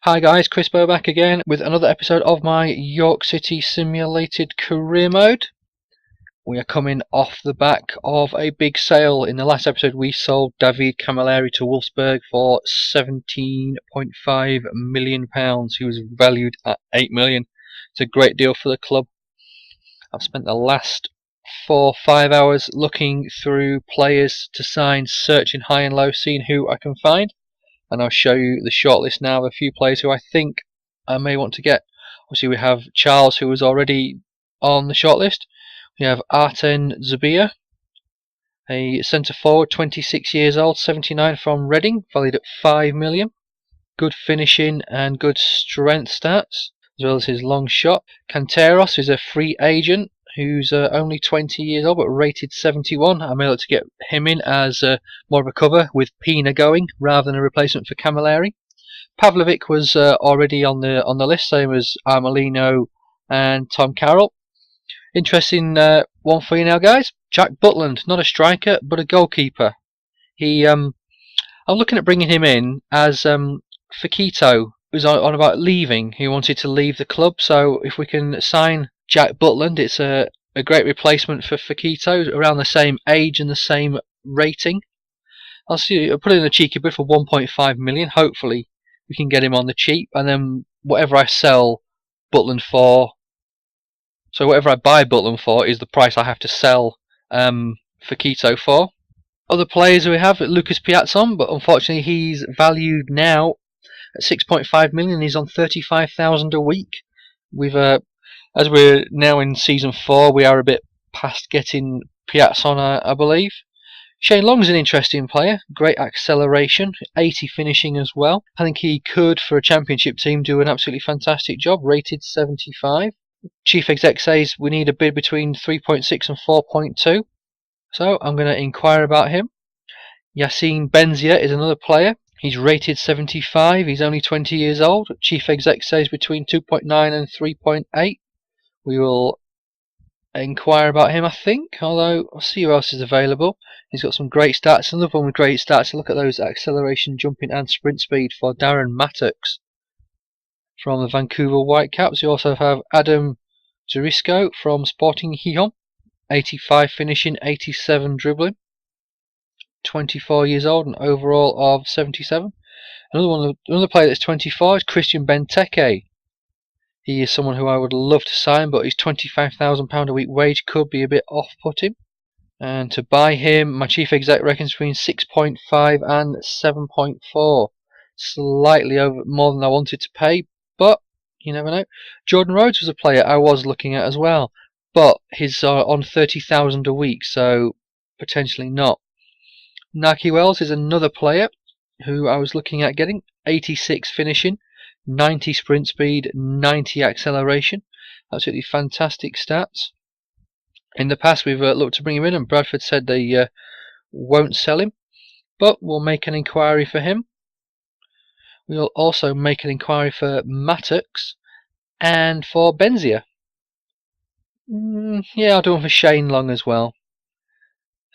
Hi guys, Chris Bow back again with another episode of my York City Simulated Career Mode. We are coming off the back of a big sale. In the last episode we sold David Camilleri to Wolfsburg for £17.5 million. He was valued at £8 million. It's a great deal for the club. I've spent the last 4 or 5 hours looking through players to sign, searching high and low, seeing who I can find. And I'll show you the shortlist now of a few players who I think I may want to get. Obviously we have Charles, who was already on the shortlist. We have Arten Zabia, a centre forward, 26 years old, 79 from Reading, valued at £5 million. Good finishing and good strength stats, as well as his long shot. Canteros is a free agent who's only 20 years old but rated 71. I may look to get him in as more of a cover with Pina going rather than a replacement for Camilleri. Pavlovic was already on the list, same as Armelino and Tom Carroll. Interesting one for you now, guys. Jack Butland, not a striker but a goalkeeper. I'm looking at bringing him in as Fakito was on about leaving. He wanted to leave the club, so if we can sign Jack Butland, it's a great replacement for Fakito, around the same age and the same rating. I'll put in a cheeky bid for 1.5 million. Hopefully we can get him on the cheap, and then whatever I sell Butland for, so whatever I buy Butland for is the price I have to sell Fakito for. Other players we have, Lucas Piazzon, but unfortunately he's valued now at 6.5 million. He's on 35,000 a week. We've as we're now in season 4, we are a bit past getting Piazzon, I believe. Shane Long's an interesting player, great acceleration, 80 finishing as well. I think he could, for a championship team, do an absolutely fantastic job, rated 75. Chief exec says we need a bid between 3.6 and 4.2, so I'm going to inquire about him. Yassine Benzia is another player. He's rated 75, he's only 20 years old. Chief exec says between 2.9 and 3.8. We will inquire about him, I think, although I'll see who else is available. He's got some great stats. Another one with great stats. Look at those acceleration, jumping and sprint speed for Darren Mattox from the Vancouver Whitecaps. You also have Adam Zurisco from Sporting Gijón, 85 finishing, 87 dribbling, 24 years old, and overall of 77. Another player that's 24 is Christian Benteke. He is someone who I would love to sign, but his £25,000 a week wage could be a bit off-putting. And to buy him, my chief exec reckons between 6.5 and 7.4. Slightly over more than I wanted to pay, but you never know. Jordan Rhodes was a player I was looking at as well, but he's on 30,000 a week, so potentially not. Naki Wells is another player who I was looking at getting, 86 finishing, 90 sprint speed, 90 acceleration. Absolutely fantastic stats. In the past we've looked to bring him in, and Bradford said they won't sell him, but we'll make an inquiry for him. We'll also make an inquiry for Mattox and for Benzia. Yeah, I'll do one for Shane Long as well.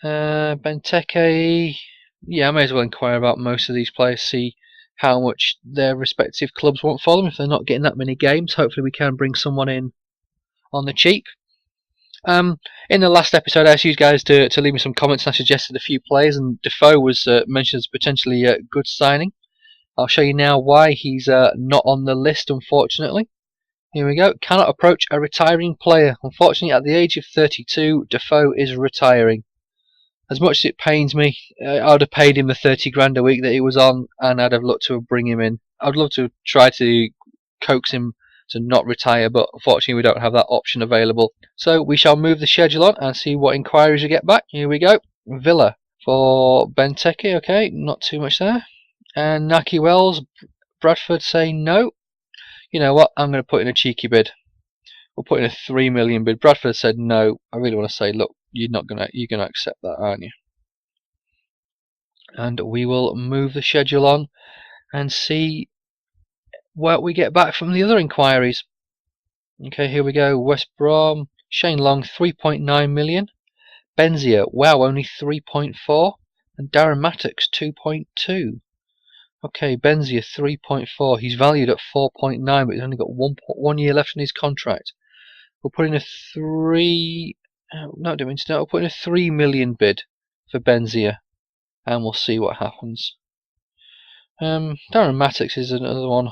Benteke, yeah, I may as well inquire about most of these players, see how much their respective clubs want for them. If they're not getting that many games, hopefully we can bring someone in on the cheap. In the last episode I asked you guys to leave me some comments, and I suggested a few players, and Defoe was mentioned as potentially a good signing. I'll show you now why he's not on the list, unfortunately. Here we go. Cannot approach a retiring player. Unfortunately, at the age of 32, Defoe is retiring. As much as it pains me, I would have paid him the 30 grand a week that he was on, and I'd have looked to bring him in. I'd love to try to coax him to not retire, but unfortunately we don't have that option available. So we shall move the schedule on and see what inquiries we get back. Here we go. Villa for Benteke, okay, not too much there. And Naki Wells, Bradford say no. You know what, I'm going to put in a cheeky bid. We'll put in a 3 million bid. Bradford said no. I really want to say, look, you're going to accept that, aren't you? And we will move the schedule on and see what we get back from the other inquiries. Okay, here we go. West Brom, Shane Long, 3.9 million. Benzia, wow, only 3.4. And Darren Mattox, 2.2. Okay, Benzia 3.4. He's valued at 4.9, but he's only got 1 year left in his contract. We'll put in a 3. No, don't mean to. We'll put in a 3 million bid for Benzia, and we'll see what happens. Darren Mattix is another one.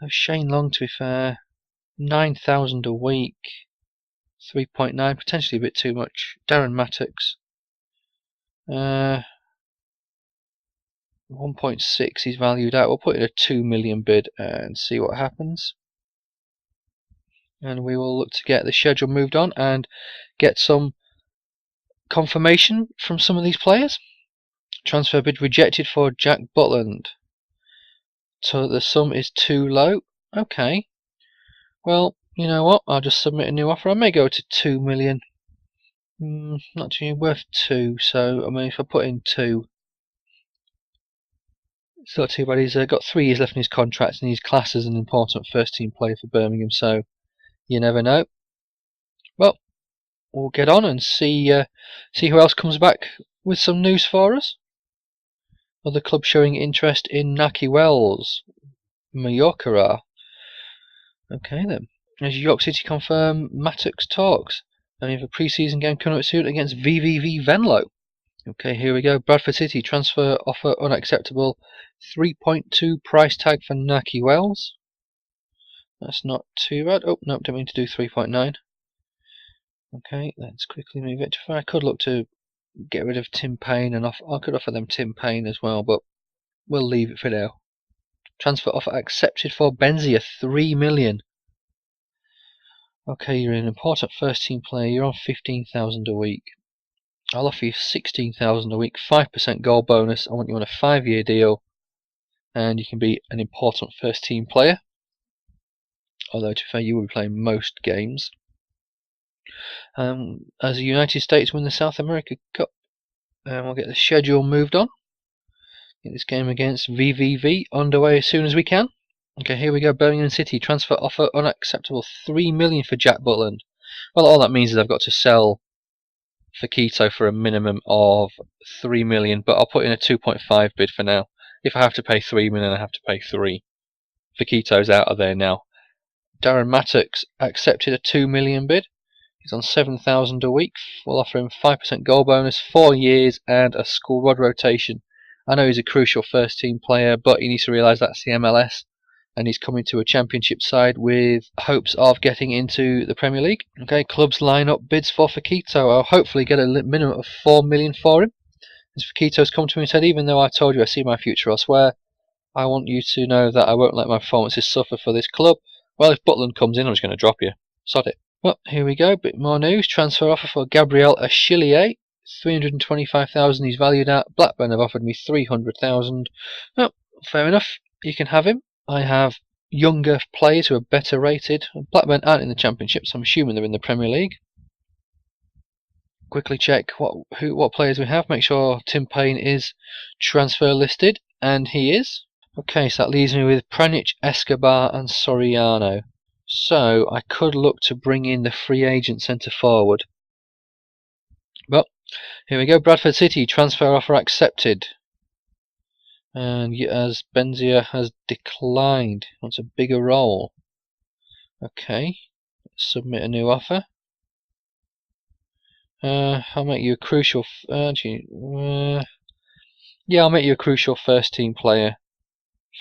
Shane Long, to be fair, 9,000 a week. 3.9, potentially a bit too much. Darren Mattix. 1.6 he's valued at. We'll put in a 2 million bid and see what happens. And we will look to get the schedule moved on and get some confirmation from some of these players. Transfer bid rejected for Jack Butland. So the sum is too low. Okay. Well, you know what? I'll just submit a new offer. I may go to 2 million. Not too worth 2. So I mean, if I put in 2, it's not too bad. He's got 3 years left in his contract, and he's classed as an important first-team player for Birmingham. So you never know. Well, we'll get on and see who else comes back with some news for us. Other clubs showing interest in Naki Wells. Mallorca are. Okay then. As York City confirm Mattocks talks. And we have a pre-season game coming up soon against VVV Venlo. Okay, here we go. Bradford City transfer offer unacceptable. 3.2 price tag for Naki Wells. That's not too bad. Oh, no, don't mean to do 3.9. Okay, let's quickly move it. I could look to get rid of Tim Payne, and I could offer them Tim Payne as well, but we'll leave it for now. Transfer offer accepted for Benzia, 3 million. Okay, you're an important first team player. You're on 15,000 a week. I'll offer you 16,000 a week, 5% goal bonus. I want you on a 5-year deal, and you can be an important first team player. Although, to be fair, you will be playing most games. As the United States win the South America Cup, we'll get the schedule moved on. Get this game against VVV underway as soon as we can. Okay, here we go. Birmingham City transfer offer unacceptable. 3 million for Jack Butland. Well, all that means is I've got to sell Fakito for a minimum of 3 million, but I'll put in a 2.5 bid for now. If I have to pay 3 million, I have to pay 3. Fakito's out of there now. Darren Mattocks accepted a 2 million bid. He's on 7,000 a week. We'll offer him 5% goal bonus, 4 years, and a squad rotation. I know he's a crucial first team player, but he needs to realise that's the MLS, and he's coming to a championship side with hopes of getting into the Premier League. Okay, clubs line up bids for Fakito. I'll hopefully get a minimum of 4 million for him. As Fakito's come to me and said, even though I told you I see my future elsewhere, I want you to know that I won't let my performances suffer for this club. Well, if Butland comes in, I'm just going to drop you. Sod it. Well, here we go. Bit more news. Transfer offer for Gabriel Achillier. 325,000 he's valued at. Blackburn have offered me 300,000. Well, fair enough. You can have him. I have younger players who are better rated. Blackburn aren't in the Championship, so I'm assuming they're in the Premier League. Quickly check what players we have. Make sure Tim Payne is transfer listed, and he is. Okay, so that leaves me with Pranic, Escobar, and Soriano. So I could look to bring in the free agent centre forward. Well, here we go. Bradford City transfer offer accepted. And as Benzia has declined, wants a bigger role. Okay, submit a new offer. I'll make you a crucial. Yeah, I'll make you a crucial first team player.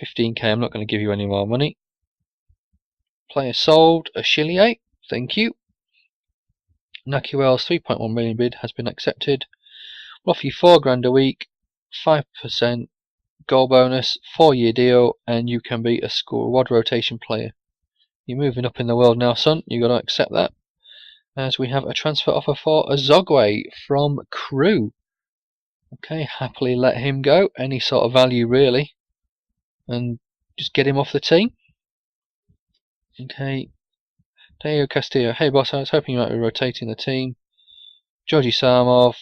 15k. I'm not going to give you any more money. Player sold. Achillier. Thank you. Naki Wells 3.1 million bid has been accepted. We'll offer you 4 grand a week, 5% goal bonus, 4-year deal, and you can be a squad rotation player. You're moving up in the world now, son. You've got to accept that. As we have a transfer offer for Azogwe from Crewe. Okay, happily let him go. Any sort of value really, and just get him off the team. Okay, Diego Castillo. Hey boss, I was hoping you might be rotating the team. Georgi Sarmov.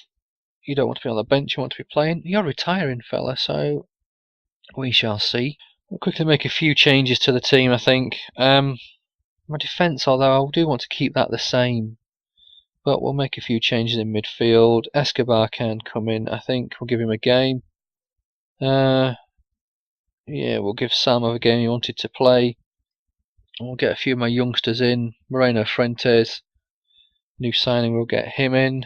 You don't want to be on the bench, you want to be playing. You're retiring, fella, so we shall see. We'll quickly make a few changes to the team, I think. My defence, although I do want to keep that the same, but we'll make a few changes in midfield. Escobar can come in, I think. We'll give him a game. Yeah, we'll give Sam a game he wanted to play. We'll get a few of my youngsters in. Moreno Fuentes, new signing, we'll get him in.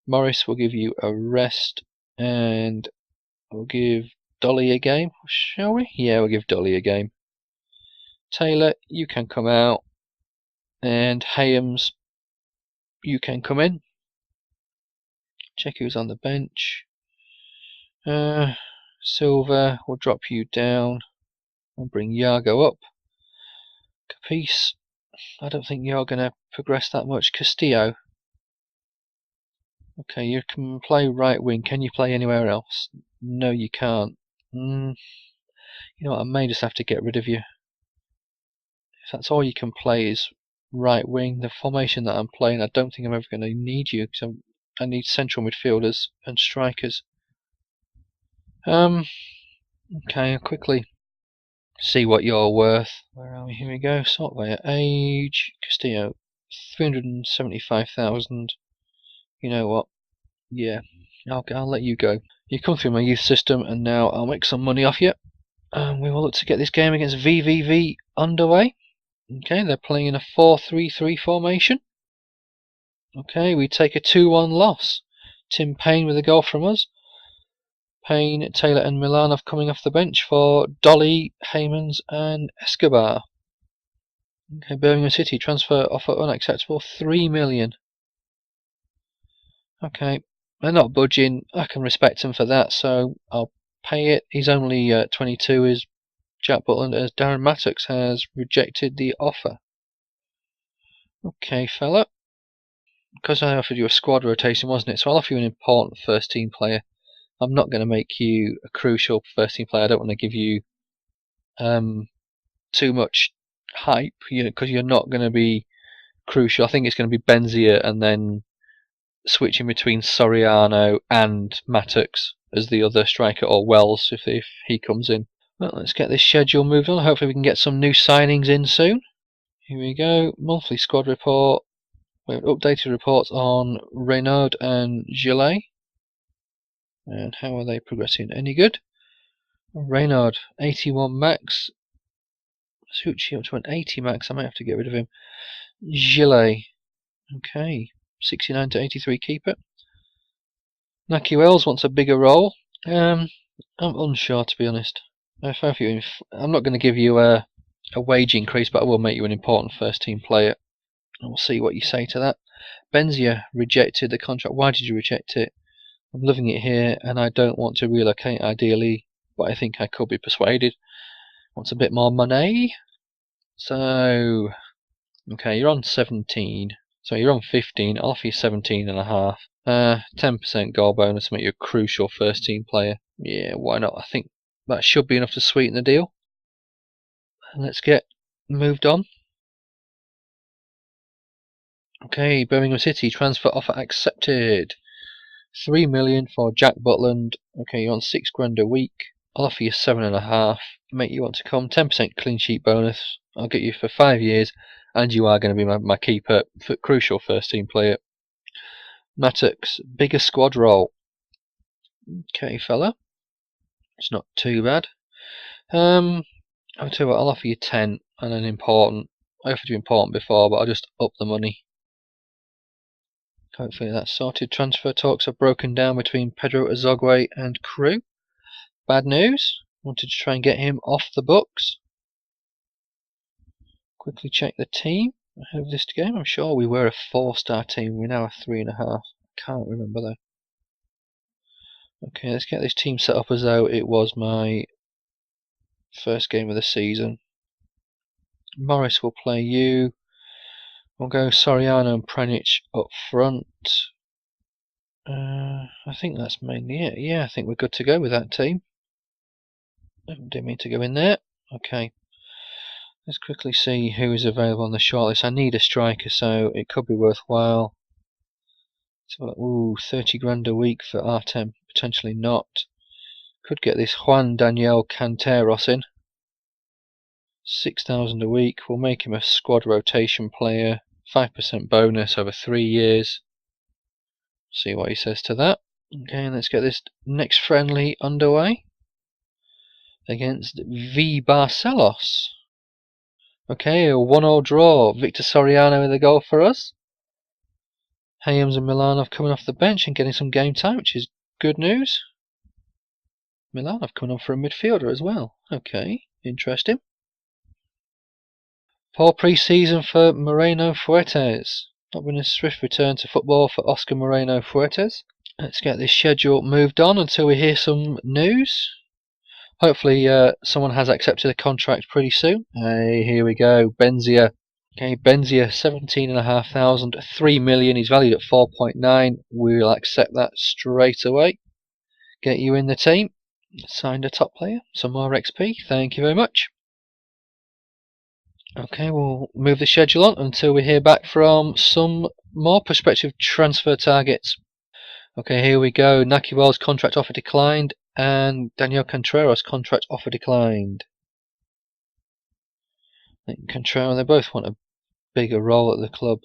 Morris, will give you a rest. And we'll give Dolly a game, shall we? Yeah, we'll give Dolly a game. Taylor, you can come out. And Hayams, you can come in. Check who's on the bench. Silver, we'll drop you down. I'll bring Yago up. Capice, I don't think you're going to progress that much. Castillo, okay, you can play right wing. Can you play anywhere else? No, you can't. You know what, I may just have to get rid of you. If that's all you can play is right wing, the formation that I'm playing, I don't think I'm ever going to need you, because I need central midfielders and strikers. Okay, I'll quickly see what you're worth. Where are we? Here we go. Sort by age. Castillo, 375,000. You know what? Yeah, I'll let you go. You come through my youth system, and now I'll make some money off you. We will look to get this game against VVV underway. Okay, they're playing in a 4-3-3 formation. Okay, we take a 2-1 loss. Tim Payne with a goal from us. Payne, Taylor and Milanov coming off the bench for Dolly, Haymans and Escobar. Okay, Birmingham City, transfer offer unacceptable, 3 million. Okay, they're not budging. I can respect him for that, so I'll pay it. He's only 22, is Jack Butland, as Darren Mattox has rejected the offer. Okay, fella. Because I offered you a squad rotation, wasn't it? So I'll offer you an important first team player. I'm not going to make you a crucial first team player. I don't want to give you too much hype, because you're not going to be crucial. I think it's going to be Benzia and then switching between Soriano and Mattox as the other striker, or Wells if he comes in. Well, let's get this schedule moved on. Hopefully we can get some new signings in soon. Here we go. Monthly squad report. We have updated reports on Renaud and Gillet. And how are they progressing? Any good? Renaud, 81 max. Suchi up to an 80 max. I might have to get rid of him. Gillet, okay, 69 to 83 keeper. Naki Wells wants a bigger role. I'm unsure, to be honest. I'm not going to give you a wage increase, but I will make you an important first team player. And we'll see what you say to that. Benzia rejected the contract. Why did you reject it? I'm loving it here, and I don't want to relocate ideally, but I think I could be persuaded. Wants a bit more money. So, okay, you're on 17. So you're on 15. I'll offer you 17.5. 10% goal bonus to make you a crucial first team player. Yeah, why not? I think that should be enough to sweeten the deal. Let's get moved on. Okay, Birmingham City, transfer offer accepted. 3 million for Jack Butland. Okay, you're on £6 a week. I'll offer you 7.5. Make you want to come. 10% clean sheet bonus. I'll get you for 5 years, and you are going to be my keeper, for crucial first team player. Mattox, bigger squad role. Okay, fella. It's not too bad. I'll tell you what, I'll offer you 10 and an important. I offered you important before, but I'll just up the money. Hopefully that's sorted. Transfer talks are broken down between Pedro Azogwe and Crew. Bad news. Wanted to try and get him off the books. Quickly check the team ahead of this game. I'm sure we were a 4-star team. We're now a 3.5. Can't remember though. Okay, let's get this team set up as though it was my first game of the season. Morris will play you. We'll go Soriano and Pranic up front. I think that's mainly it. Yeah, I think we're good to go with that team. Didn't mean to go in there. Okay. Let's quickly see who is available on the shortlist. I need a striker, so it could be worthwhile. So, ooh, 30 grand a week for Artem. Potentially not. Could get this Juan Daniel Canteros in. 6,000 a week. We'll make him a squad rotation player. 5% bonus over 3 years. See what he says to that. Okay, let's get this next friendly underway. against V Barcelos. Okay, a 1-1 draw. Victor Soriano in the goal for us. Hayams and Milanov coming off the bench and getting some game time, which is good news. Milanov coming on for a midfielder as well. Okay, interesting. Poor pre-season for Moreno Fuertes. Not been a swift return to football for Oscar Moreno Fuertes. Let's get this schedule moved on until we hear some news. Hopefully someone has accepted a contract pretty soon. Hey, here we go. Benzia. Okay, Benzia, 17,500, 3 million. He's valued at 4.9. We'll accept that straight away. Get you in the team. Signed a top player. Some more XP. Thank you very much. Okay, we'll move the schedule on until we hear back from some more prospective transfer targets. Okay, here we go. Naki Wells contract offer declined, and Daniel Contreras contract offer declined. I think Contreras, they both want a bigger role at the club.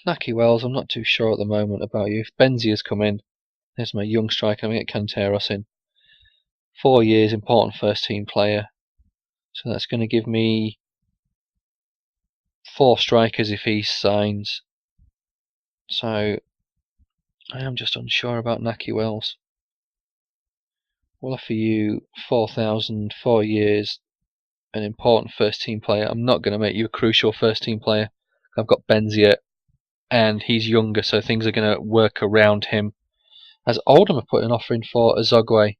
Naki Wells, I'm not too sure at the moment about you. If Benzia's come in, there's my young striker. I'm going to get Contreras in. 4 years, important first team player. So that's going to give me 4 strikers if he signs. So I am just unsure about Naki Wells. We'll offer you 4,000, 4 years, an important first team player. I'm not going to make you a crucial first team player. I've got Benzia and he's younger, so things are going to work around him. As Oldham have put an offer in for Azogwe,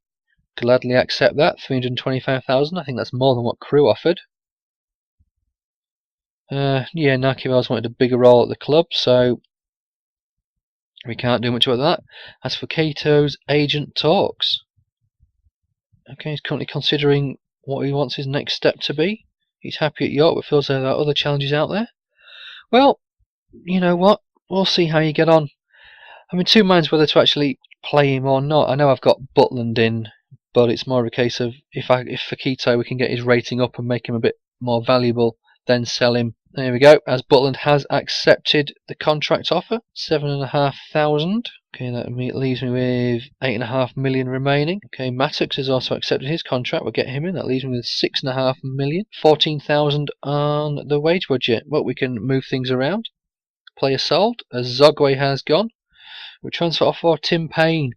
gladly accept that. 325,000. I think that's more than what Crew offered. Yeah, Naki Wells wanted a bigger role at the club, so we can't do much about that. As for Kato's agent talks, okay, he's currently considering what he wants his next step to be. He's happy at York, but feels there are other challenges out there. Well, you know what? We'll see how you get on. I'm in two minds whether to actually play him or not. I know I've got Butland in, but it's more of a case of if for Keto we can get his rating up and make him a bit more valuable, then sell him. There we go. As Butland has accepted the contract offer, 7,500. Okay, that leaves me with 8.5 million remaining. Okay, Mattox has also accepted his contract. We'll get him in. That leaves me with 6.5 million. 14,000 on the wage budget. But we can move things around. Player sold. As Zogwe has gone. We transfer off for Tim Payne.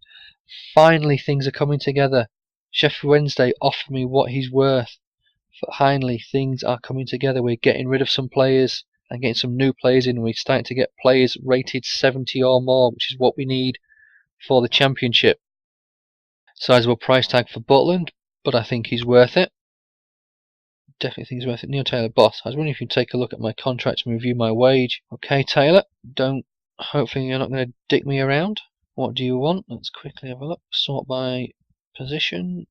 Finally, things are coming together. Sheffield Wednesday offered me what he's worth. Finally, things are coming together. We're getting rid of some players and getting some new players in. We're starting to get players rated 70 or more, which is what we need for the championship. Sizable price tag for Butland, but I think he's worth it. Definitely think he's worth it. Neil Taylor, boss. I was wondering if you'd take a look at my contract and review my wage. Okay, Taylor, hopefully you're not going to dick me around. What do you want? Let's quickly have a look. Sort by position.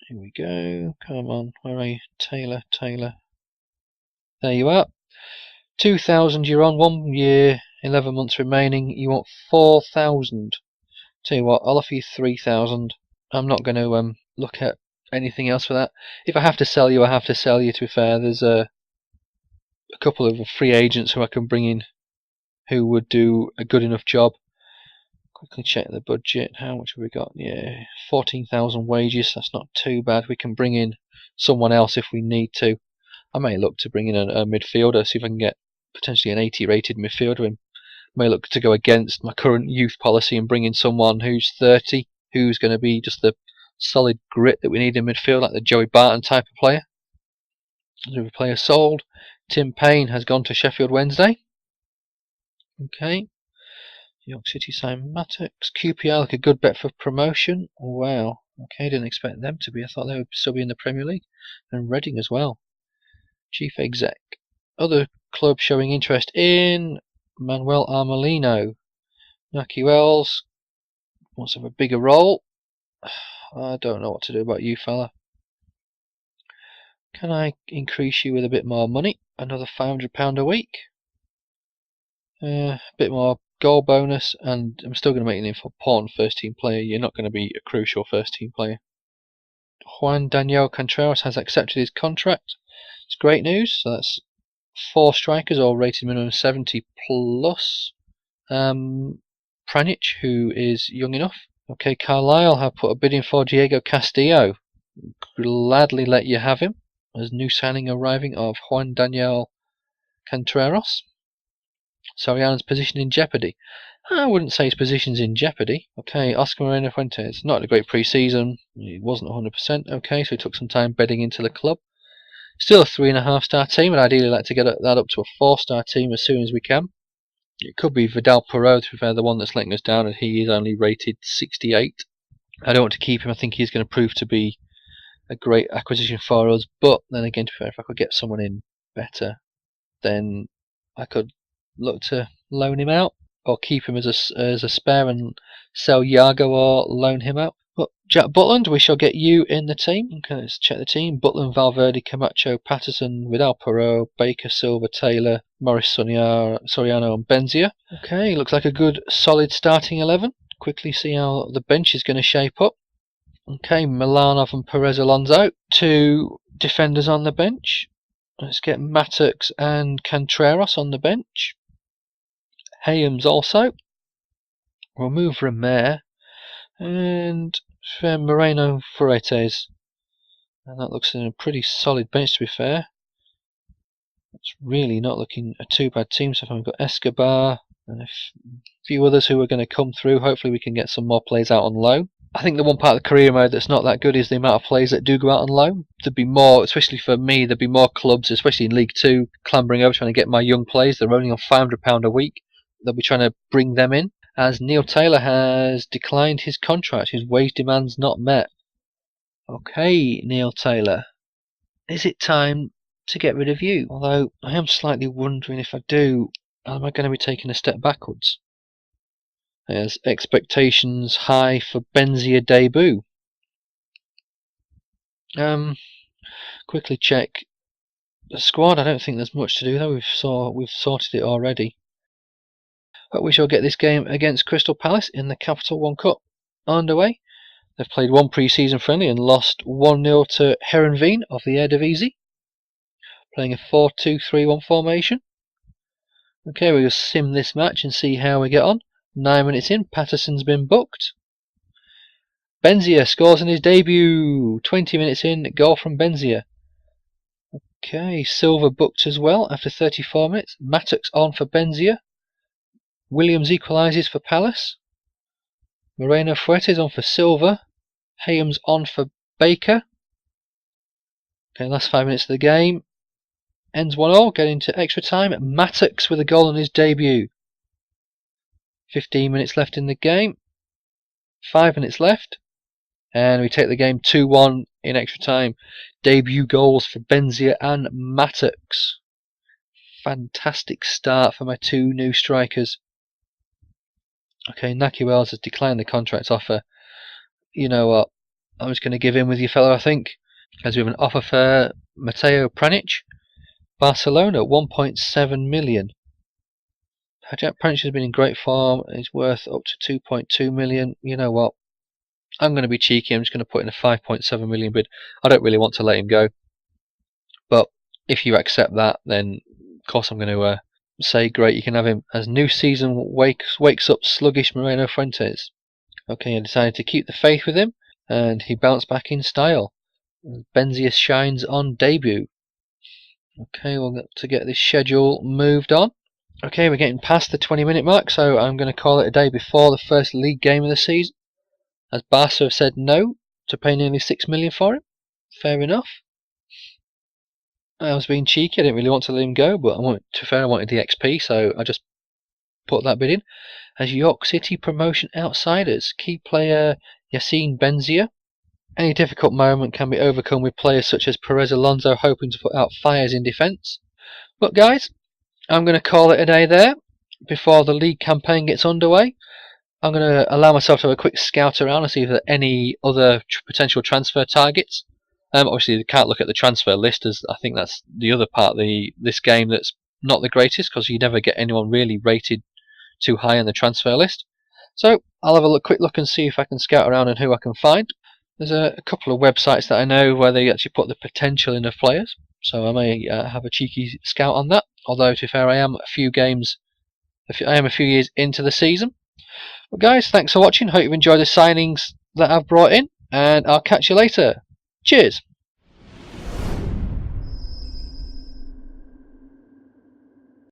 Here we go. Come on, where are you? Taylor. There you are. 2,000 you're on, 1 year, 11 months remaining. You want 4,000. Tell you what, I'll offer you 3,000. I'm not going to look at anything else for that. If I have to sell you, I have to sell you, to be fair. There's a couple of free agents who I can bring in who would do a good enough job. Quickly check the budget. How much have we got? Yeah, 14,000 wages. That's not too bad. We can bring in someone else if we need to. I may look to bring in a midfielder, see if I can get potentially an 80 rated midfielder. And may look to go against my current youth policy and bring in someone who's 30, who's going to be just the solid grit that we need in midfield, like the Joey Barton type of player. The player sold. Tim Payne has gone to Sheffield Wednesday. Okay. York City signed Mattox. QPR look a good bet for promotion. Wow. Okay, didn't expect them to be. I thought they would still be in the Premier League. And Reading as well. Chief exec. Other clubs showing interest in Manuel Armelino. Naki Wells wants to have a bigger role. I don't know what to do about you, fella. Can I increase you with a bit more money? Another £500 a week? A bit more goal bonus, and I'm still going to make an important first team player. You're not going to be a crucial first team player. Juan Daniel Contreras has accepted his contract. It's great news. So that's 4 strikers, all rated minimum 70 plus. Pranic, who is young enough. Okay, Carlisle have put a bid in for Diego Castillo. Gladly let you have him as new signing arriving of Juan Daniel Contreras. Soriano's position in jeopardy. I wouldn't say his position's in jeopardy. Okay, Oscar Moreno Fuentes. Not a great pre-season. He wasn't 100%. Okay, so he took some time bedding into the club. Still a 3.5-star team, and ideally like to get that up to a 4-star team as soon as we can. It could be Vidal Perot, to be fair, the one that's letting us down, and he is only rated 68. I don't want to keep him. I think he's going to prove to be a great acquisition for us. But then again, to be fair, if I could get someone in better, then I could look to loan him out or keep him as a spare and sell Yago or loan him out. But Jack Butland, we shall get you in the team. Okay, let's check the team. Butland, Valverde, Camacho, Patterson, Vidal Perot, Baker, Silva, Taylor, Morris, Soriano and Benzia. Okay, looks like a good solid starting 11. Quickly see how the bench is going to shape up. Okay, Milanov and Perez Alonso, 2 defenders on the bench. Let's get Matux and Contreras on the bench. Hayams also. We'll move Remer and Moreno Fuertes. And that looks in a pretty solid bench, to be fair. It's really not looking a too bad team so far. We've got Escobar and a few others who are going to come through. Hopefully we can get some more players out on loan. I think the one part of the career mode that's not that good is the amount of players that do go out on loan. There'd be more, especially for me, there'd be more clubs, especially in League 2, clambering over trying to get my young players. They're only on £500 a week. They'll be trying to bring them in. As Neil Taylor has declined his contract, his wage demands not met. Okay, Neil Taylor, is it time to get rid of you? Although I am slightly wondering if I do, am I going to be taking a step backwards? As expectations high for Benzia debut. Quickly check the squad. I don't think there's much to do though. We've sorted it already. But we shall get this game against Crystal Palace in the Capital One Cup underway. They've played one pre-season friendly and lost 1-0 to Herenveen of the Eredivisie. Playing a 4-2-3-1 formation. Okay, we'll sim this match and see how we get on. 9 minutes in, Patterson's been booked. Benzia scores in his debut. 20 minutes in, goal from Benzia. Okay, Silva booked as well after 34 minutes. Matux on for Benzia. Williams equalises for Palace. Moreno Fuertes on for Silva. Hayams on for Baker. Okay, last 5 minutes of the game. Ends 1-0, getting to extra time. Matux with a goal on his debut. 15 minutes left in the game. 5 minutes left. And we take the game 2-1 in extra time. Debut goals for Benzia and Matux. Fantastic start for my 2 new strikers. Okay, Naki Wells has declined the contract offer. You know what? I'm just going to give in with you, fella, I think. As we have an offer for Mateo Pranic. Barcelona, 1.7 million. Jack Pranic has been in great form. He's worth up to 2.2 million. You know what? I'm going to be cheeky. I'm just going to put in a 5.7 million bid. I don't really want to let him go. But if you accept that, then of course I'm going to say great, you can have him. As new season wakes up sluggish Moreno Fuertes. Okay, I decided to keep the faith with him, and he bounced back in style. Benzia shines on debut. Okay, we'll get to get this schedule moved on. Okay, we're getting past the 20-minute mark, so I'm going to call it a day before the first league game of the season. As Barca have said no to pay nearly 6 million for him. Fair enough. I was being cheeky, I didn't really want to let him go, but I wanted the XP, so I just put that bit in. As York City promotion outsiders, key player Yassine Benzia. Any difficult moment can be overcome with players such as Perez Alonso hoping to put out fires in defence. But guys, I'm going to call it a day there before the league campaign gets underway. I'm going to allow myself to have a quick scout around and see if there are any other potential transfer targets. Obviously, you can't look at the transfer list, as I think that's the other part of this game that's not the greatest, because you never get anyone really rated too high on the transfer list. So I'll have a quick look and see if I can scout around and who I can find. There's a couple of websites that I know where they actually put the potential in of players, so I may have a cheeky scout on that. Although, to be fair, I am a few years into the season. Well, guys, thanks for watching. Hope you've enjoyed the signings that I've brought in, and I'll catch you later. Cheers!